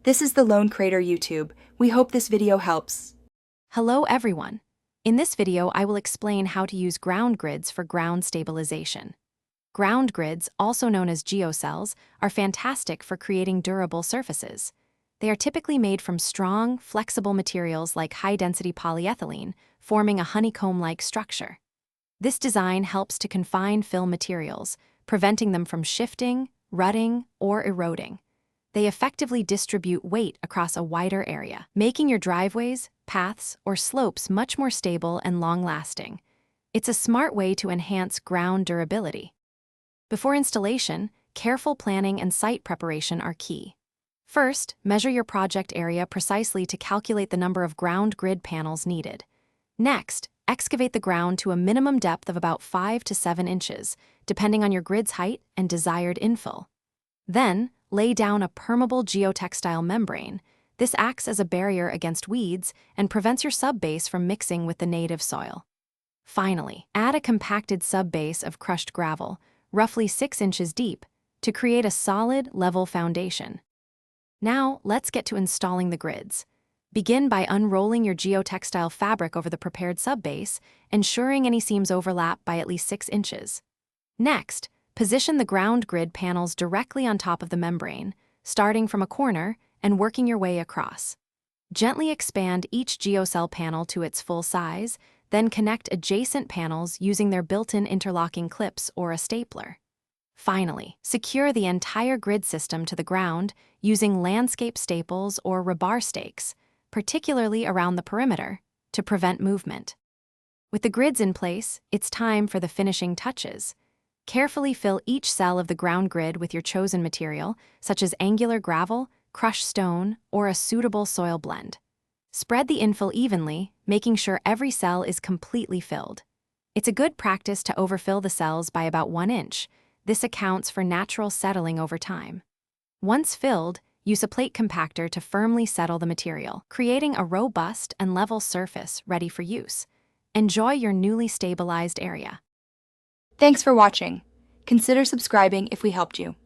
This is the Lone Crater YouTube. We hope this video helps. Hello everyone. In this video, I will explain how to use ground grids for ground stabilization. Ground grids, also known as geocells, are fantastic for creating durable surfaces. They are typically made from strong, flexible materials like high-density polyethylene, forming a honeycomb-like structure. This design helps to confine fill materials, preventing them from shifting, rutting, or eroding. They effectively distribute weight across a wider area, making your driveways, paths, or slopes much more stable and long-lasting. It's a smart way to enhance ground durability. Before installation, careful planning and site preparation are key. First, measure your project area precisely to calculate the number of ground grid panels needed. Next, excavate the ground to a minimum depth of about 5 to 7 inches, depending on your grid's height and desired infill. Then, lay down a permeable geotextile membrane. This acts as a barrier against weeds and prevents your subbase from mixing with the native soil. Finally, add a compacted subbase of crushed gravel, roughly 6 inches deep, to create a solid, level foundation. Now, let's get to installing the grids. Begin by unrolling your geotextile fabric over the prepared subbase, ensuring any seams overlap by at least 6 inches. Next, position the ground grid panels directly on top of the membrane, starting from a corner and working your way across. Gently expand each geocell panel to its full size, then connect adjacent panels using their built-in interlocking clips or a stapler. Finally, secure the entire grid system to the ground using landscape staples or rebar stakes, particularly around the perimeter, to prevent movement. With the grids in place, it's time for the finishing touches. Carefully fill each cell of the ground grid with your chosen material, such as angular gravel, crushed stone, or a suitable soil blend. Spread the infill evenly, making sure every cell is completely filled. It's a good practice to overfill the cells by about 1 inch. This accounts for natural settling over time. Once filled, use a plate compactor to firmly settle the material, creating a robust and level surface ready for use. Enjoy your newly stabilized area. Thanks for watching. Consider subscribing if we helped you.